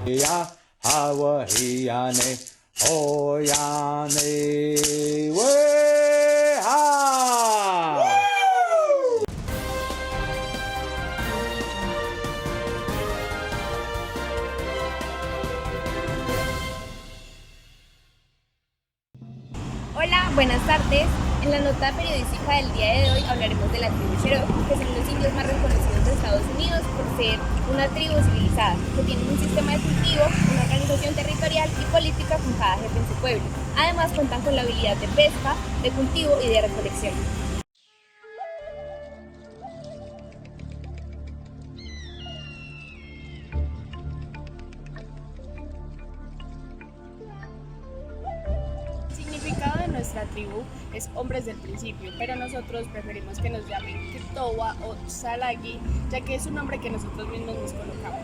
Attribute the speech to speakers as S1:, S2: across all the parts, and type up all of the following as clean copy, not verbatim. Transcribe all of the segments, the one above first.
S1: Ya hawa hiyane oyane we ha.
S2: Hola, buenas tardes. En la nota periodística del día de hoy hablaremos de la tribu Cherokee, que son los indios más reconocidos de Estados Unidos por ser una tribu civilizada, que tienen un sistema de cultivo, una organización territorial y política con cada jefe en su pueblo. Además cuentan con la habilidad de pesca, de cultivo y de recolección.
S3: El significado de nuestra tribu es hombres del principio, pero nosotros preferimos que nos llamen Kitowa o Salagi, ya que es un nombre que nosotros mismos nos colocamos.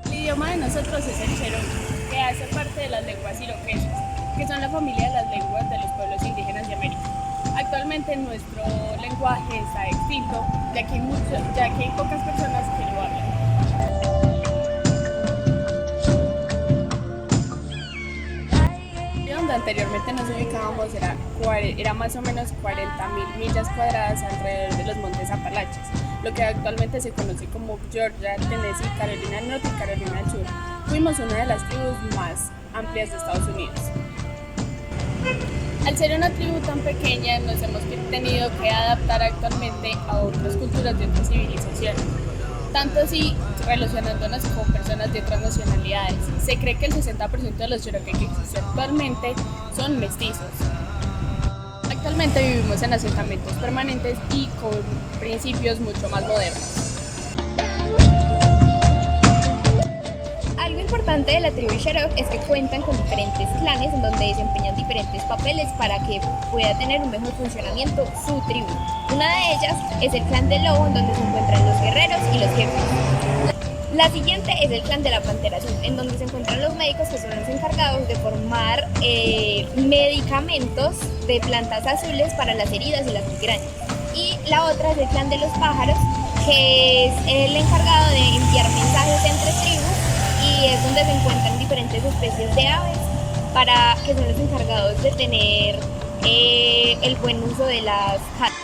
S3: El idioma de nosotros es el Cherokee, que hace parte de las lenguas iroquesas, que son la familia de las lenguas de los pueblos indígenas de América. Actualmente nuestro lenguaje está extinto, ya que hay pocas personas que lo hablan. Donde anteriormente nos ubicábamos era más o menos 40.000 millas cuadradas alrededor de los montes Apalaches, lo que actualmente se conoce como Georgia, Tennessee, Carolina del Norte y Carolina del Sur. Fuimos una de las tribus más amplias de Estados Unidos. Al ser una tribu tan pequeña, nos hemos tenido que adaptar actualmente a otras culturas de otras civilizaciones, tanto así relacionándonos con personas de otras nacionalidades. Se cree que el 60% de los Cherokee que existen actualmente son mestizos. Actualmente vivimos en asentamientos permanentes y con principios mucho más modernos.
S2: Algo importante de la tribu Cherokee es que cuentan con diferentes clanes en donde desempeñan diferentes papeles para que pueda tener un mejor funcionamiento su tribu. Una de ellas es el clan del lobo, en donde se encuentran los guerreros y los jefes. La siguiente es el clan de la pantera azul, en donde se encuentran los médicos, que son los encargados de formar medicamentos de plantas azules para las heridas y las migrañas. Y la otra es el clan de los pájaros, que es el encargado de enviar mensajes entre tribus, y es donde se encuentran diferentes especies de aves, que son los encargados de tener el buen uso de las casas.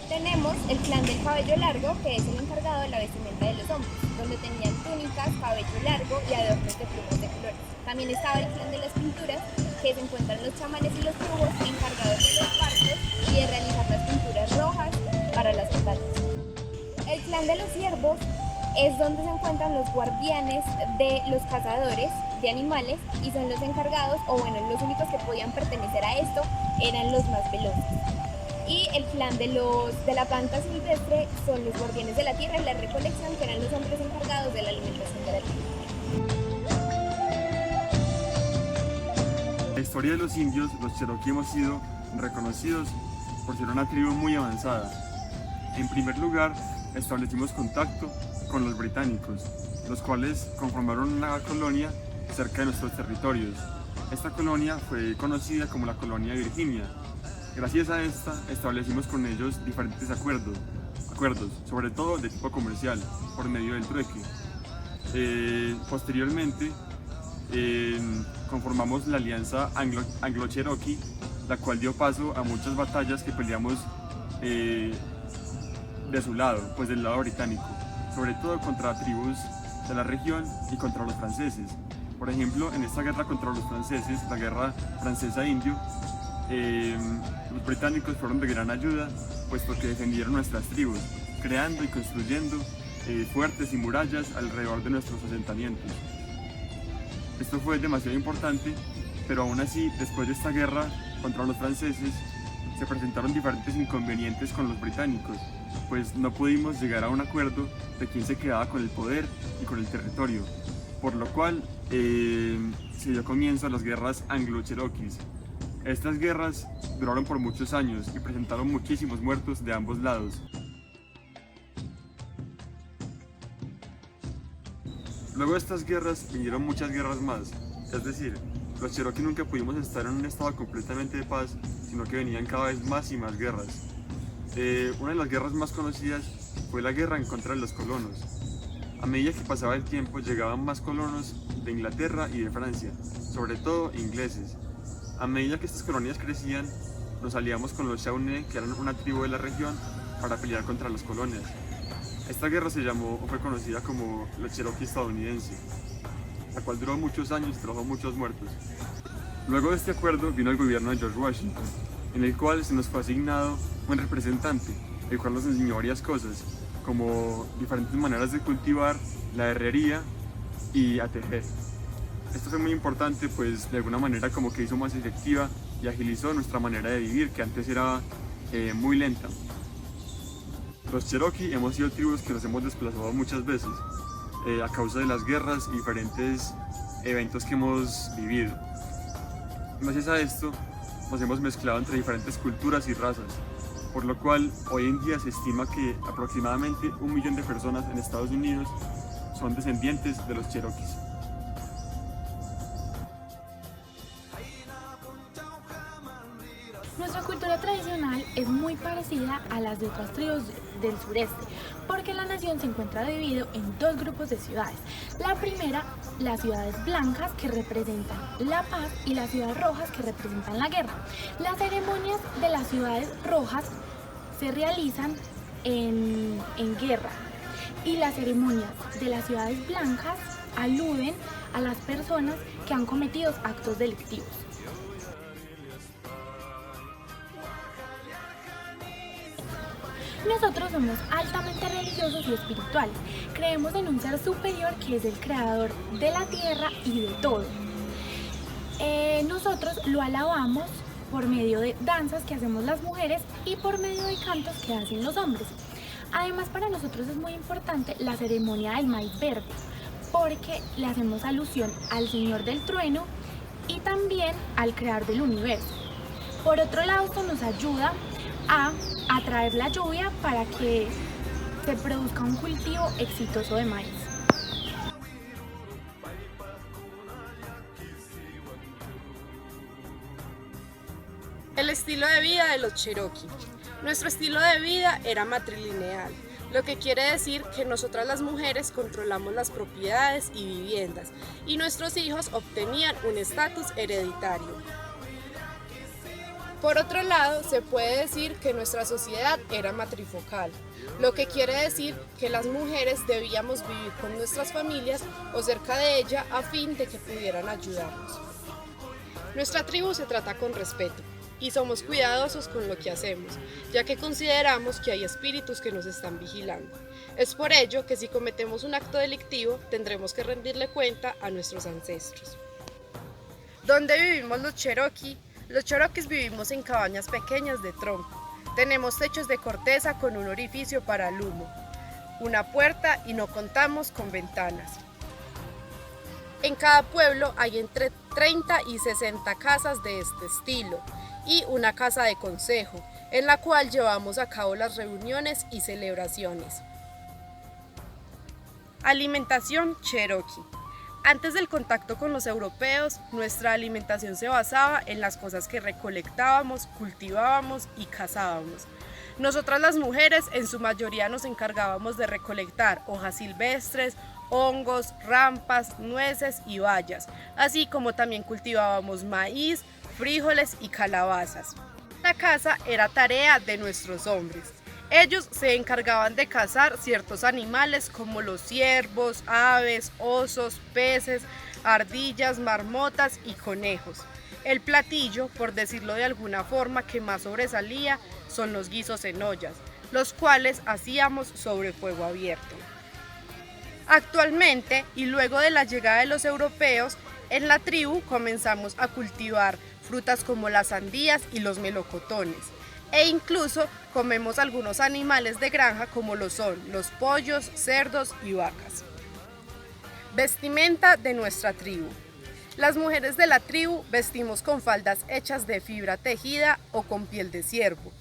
S2: Tenemos el clan del cabello largo, que es el encargado de la vestimenta de los hombres, donde tenían túnicas, cabello largo y adornos de plumas de colores. También estaba el clan de las pinturas, que se encuentran los chamanes y los brujos, encargados de los partos y de realizar las pinturas rojas para las estatuas. El clan de los ciervos es donde se encuentran los guardianes de los cazadores de animales, y son los encargados, o bueno, los únicos que podían pertenecer a esto eran los más veloces. Y el clan de la planta silvestre son los guardianes de la tierra y la recolección, que eran los hombres encargados de la alimentación de la tierra.
S4: La historia de los indios, los Cherokee, hemos sido reconocidos por ser una tribu muy avanzada. En primer lugar, establecimos contacto con los británicos, los cuales conformaron una colonia cerca de nuestros territorios. Esta colonia fue conocida como la Colonia de Virginia. Gracias a esta establecimos con ellos diferentes acuerdos, sobre todo de tipo comercial, por medio del trueque. Posteriormente, conformamos la alianza Anglo-Cherokee, la cual dio paso a muchas batallas que peleamos de su lado, pues del lado británico, sobre todo contra tribus de la región y contra los franceses. Por ejemplo, en esta guerra contra los franceses, la guerra francesa-indio, los británicos fueron de gran ayuda, puesto que defendieron nuestras tribus, creando y construyendo fuertes y murallas alrededor de nuestros asentamientos. Esto fue demasiado importante, pero aún así, después de esta guerra contra los franceses, se presentaron diferentes inconvenientes con los británicos, pues no pudimos llegar a un acuerdo de quién se quedaba con el poder y con el territorio, por lo cual se dio comienzo a las guerras anglo-cherokees. Estas guerras duraron por muchos años y presentaron muchísimos muertos de ambos lados. Luego de estas guerras vinieron muchas guerras más, es decir, los Cherokee nunca pudimos estar en un estado completamente de paz, sino que venían cada vez más y más guerras. Una de las guerras más conocidas fue la guerra en contra de los colonos. A medida que pasaba el tiempo llegaban más colonos de Inglaterra y de Francia, sobre todo ingleses. A medida que estas colonias crecían, nos aliamos con los Shawnee, que eran una tribu de la región, para pelear contra las colonias. Esta guerra se llamó o fue conocida como la Cherokee estadounidense, la cual duró muchos años y trajo muchos muertos. Luego de este acuerdo vino el gobierno de George Washington, en el cual se nos fue asignado un representante, el cual nos enseñó varias cosas, como diferentes maneras de cultivar, la herrería y a tejer. Esto fue muy importante, pues de alguna manera como que hizo más efectiva y agilizó nuestra manera de vivir, que antes era muy lenta. Los Cherokee hemos sido tribus que nos hemos desplazado muchas veces a causa de las guerras y diferentes eventos que hemos vivido. Gracias a esto nos hemos mezclado entre diferentes culturas y razas, por lo cual hoy en día se estima que aproximadamente 1 millón de personas en Estados Unidos son descendientes de los Cherokees.
S5: Nuestra cultura tradicional es muy parecida a las de otras tribus del sureste, porque la nación se encuentra dividida en 2 grupos de ciudades. La primera, las ciudades blancas, que representan la paz, y las ciudades rojas, que representan la guerra. Las ceremonias de las ciudades rojas se realizan en guerra, y las ceremonias de las ciudades blancas aluden a las personas que han cometido actos delictivos. Nosotros somos altamente religiosos y espirituales. Creemos en un ser superior que es el creador de la tierra y de todo. Nosotros lo alabamos por medio de danzas que hacemos las mujeres y por medio de cantos que hacen los hombres. Además, para nosotros es muy importante la ceremonia del maíz verde, porque le hacemos alusión al Señor del Trueno y también al Creador del universo. Por otro lado, esto nos ayuda a atraer la lluvia para que se produzca un cultivo exitoso de maíz.
S6: El estilo de vida de los Cherokee. Nuestro estilo de vida era matrilineal, lo que quiere decir que nosotras las mujeres controlamos las propiedades y viviendas, y nuestros hijos obtenían un estatus hereditario. Por otro lado, se puede decir que nuestra sociedad era matrifocal, lo que quiere decir que las mujeres debíamos vivir con nuestras familias o cerca de ella a fin de que pudieran ayudarnos. Nuestra tribu se trata con respeto y somos cuidadosos con lo que hacemos, ya que consideramos que hay espíritus que nos están vigilando. Es por ello que si cometemos un acto delictivo, tendremos que rendirle cuenta a nuestros ancestros. ¿Dónde vivimos los Cherokee? Los Cherokees vivimos en cabañas pequeñas de tronco. Tenemos techos de corteza con un orificio para el humo, una puerta y no contamos con ventanas. En cada pueblo hay entre 30 y 60 casas de este estilo y una casa de consejo, en la cual llevamos a cabo las reuniones y celebraciones. Alimentación Cherokee. Antes del contacto con los europeos, nuestra alimentación se basaba en las cosas que recolectábamos, cultivábamos y cazábamos. Nosotras las mujeres en su mayoría nos encargábamos de recolectar hojas silvestres, hongos, rampas, nueces y bayas, así como también cultivábamos maíz, frijoles y calabazas. La caza era tarea de nuestros hombres. Ellos se encargaban de cazar ciertos animales como los ciervos, aves, osos, peces, ardillas, marmotas y conejos. El platillo, por decirlo de alguna forma, que más sobresalía son los guisos en ollas, los cuales hacíamos sobre fuego abierto. Actualmente, y luego de la llegada de los europeos, en la tribu comenzamos a cultivar frutas como las sandías y los melocotones. E incluso comemos algunos animales de granja como lo son los pollos, cerdos y vacas. Vestimenta de nuestra tribu. Las mujeres de la tribu vestimos con faldas hechas de fibra tejida o con piel de ciervo,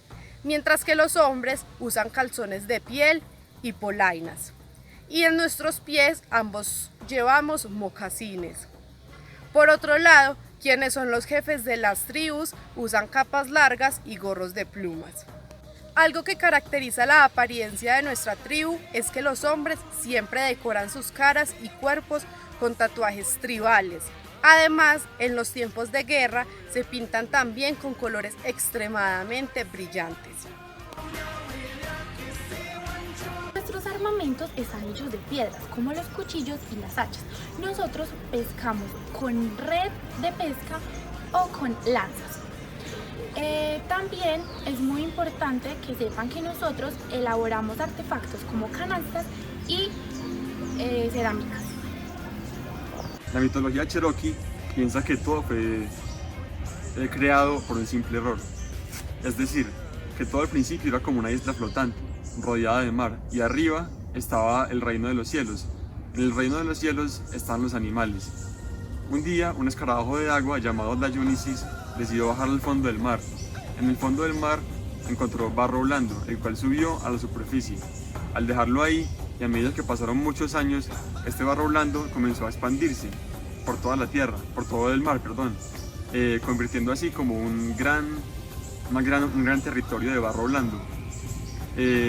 S6: mientras que los hombres usan calzones de piel y polainas. Y en nuestros pies ambos llevamos mocasines. Por otro lado, Quienes son los jefes de las tribus usan capas largas y gorros de plumas. Algo que caracteriza la apariencia de nuestra tribu es que los hombres siempre decoran sus caras y cuerpos con tatuajes tribales. Además, en los tiempos de guerra se pintan también con colores extremadamente brillantes.
S5: Nuestros armamentos están hechos de piedras, como los cuchillos y las hachas. Nosotros pescamos con red de pesca o con lanzas. También es muy importante que sepan que nosotros elaboramos artefactos como canastas y cerámicas.
S4: La mitología cherokee piensa que todo fue creado por un simple error. Es decir, que todo al principio era como una isla flotante, rodeada de mar, y arriba estaba el reino de los cielos. En el reino de los cielos estaban los animales. Un día, un escarabajo de agua llamado Dlayunisis decidió bajar al fondo del mar. En el fondo del mar encontró barro blando, el cual subió a la superficie. Al dejarlo ahí, y a medida que pasaron muchos años, este barro blando comenzó a expandirse por toda la tierra, por todo el mar, convirtiendo así como un gran territorio de barro blando.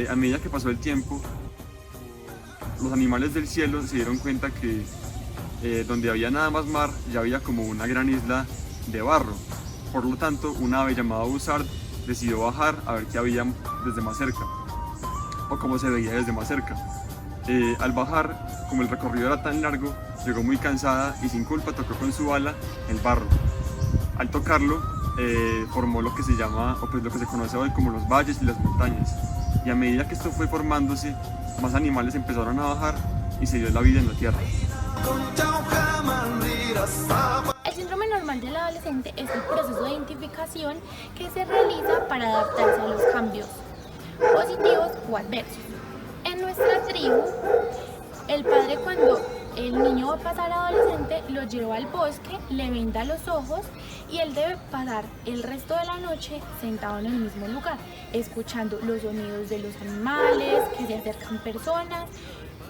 S4: A medida que pasó el tiempo, los animales del cielo se dieron cuenta que donde había nada más mar, ya había como una gran isla de barro. Por lo tanto, un ave llamada Buzzard decidió bajar a ver qué había desde más cerca, o cómo se veía desde más cerca. Al bajar, como el recorrido era tan largo, llegó muy cansada y sin culpa tocó con su ala el barro. Al tocarlo, formó lo que se llama, o pues lo que se conoce hoy como los valles y las montañas. Y a medida que esto fue formándose, más animales empezaron a bajar y se dio la vida en la tierra.
S5: El síndrome normal del adolescente es el proceso de identificación que se realiza para adaptarse a los cambios positivos o adversos. En nuestra tribu, el padre, cuando el niño va a pasar a adolescente, lo lleva al bosque, le venda los ojos y él debe pasar el resto de la noche sentado en el mismo lugar, escuchando los sonidos de los animales, que se acercan personas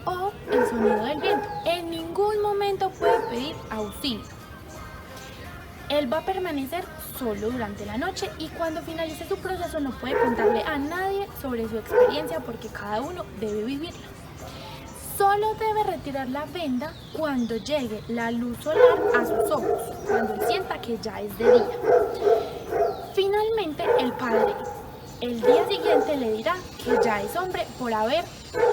S5: o el sonido del viento. En ningún momento puede pedir auxilio. Él va a permanecer solo durante la noche y cuando finalice su proceso no puede contarle a nadie sobre su experiencia porque cada uno debe vivirla. Solo debe retirar la venda cuando llegue la luz solar a sus ojos, cuando él sienta que ya es de día. Finalmente, el padre el día siguiente le dirá que ya es hombre por haber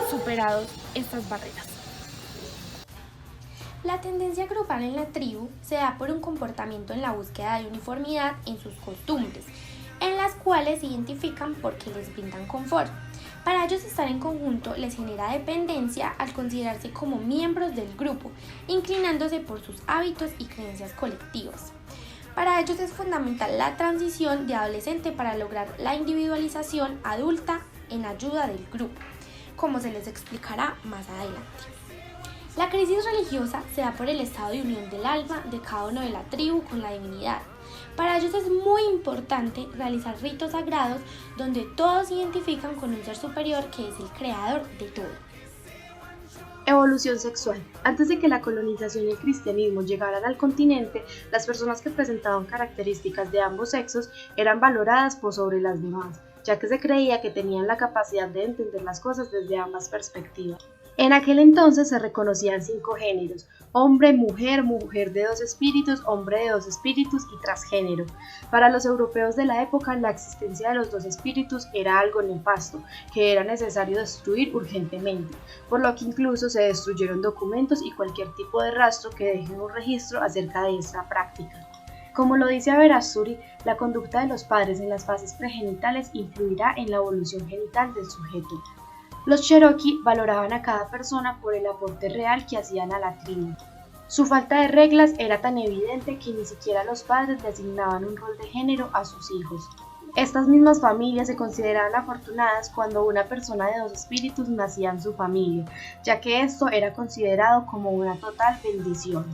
S5: superado estas barreras.
S2: La tendencia grupal en la tribu se da por un comportamiento en la búsqueda de uniformidad en sus costumbres, en las cuales se identifican porque les brindan confort. Para ellos estar en conjunto les genera dependencia al considerarse como miembros del grupo, inclinándose por sus hábitos y creencias colectivas. Para ellos es fundamental la transición de adolescente para lograr la individualización adulta en ayuda del grupo, como se les explicará más adelante. La crisis religiosa se da por el estado de unión del alma de cada uno de la tribu con la divinidad. Para ellos es muy importante realizar ritos sagrados donde todos se identifican con un ser superior que es el creador de todo.
S7: Evolución sexual. Antes de que la colonización y el cristianismo llegaran al continente, las personas que presentaban características de ambos sexos eran valoradas por sobre las demás, ya que se creía que tenían la capacidad de entender las cosas desde ambas perspectivas. En aquel entonces se reconocían 5 géneros: hombre, mujer, mujer de 2 espíritus, hombre de 2 espíritus y transgénero. Para los europeos de la época, la existencia de los 2 espíritus era algo nefasto, que era necesario destruir urgentemente, por lo que incluso se destruyeron documentos y cualquier tipo de rastro que deje un registro acerca de esta práctica. Como lo dice Aberasturi, la conducta de los padres en las fases pregenitales influirá en la evolución genital del sujeto. Los Cherokee valoraban a cada persona por el aporte real que hacían a la tribu. Su falta de reglas era tan evidente que ni siquiera los padres le asignaban un rol de género a sus hijos. Estas mismas familias se consideraban afortunadas cuando una persona de 2 espíritus nacía en su familia, ya que esto era considerado como una total bendición.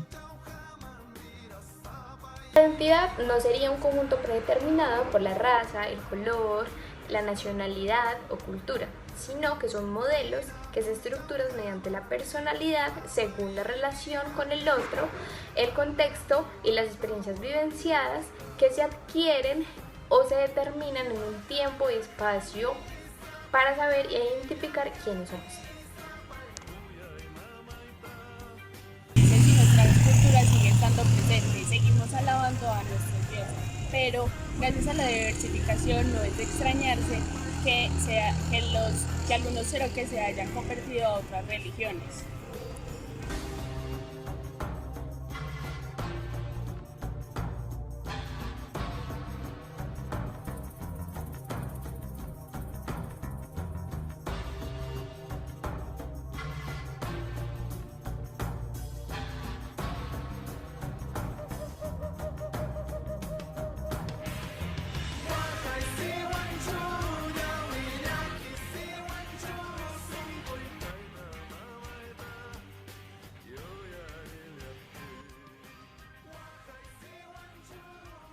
S2: La identidad no sería un conjunto predeterminado por la raza, el color, la nacionalidad o cultura, sino que son modelos que se estructuran mediante la personalidad según la relación con el otro, el contexto y las experiencias vivenciadas que se adquieren o se determinan en un tiempo y espacio para saber e identificar quiénes somos.
S3: Si nuestra cultura sigue estando presente y seguimos alabando a nuestros dioses, pero gracias a la diversificación no es de extrañarse que algunos cherokees se hayan convertido a otras religiones.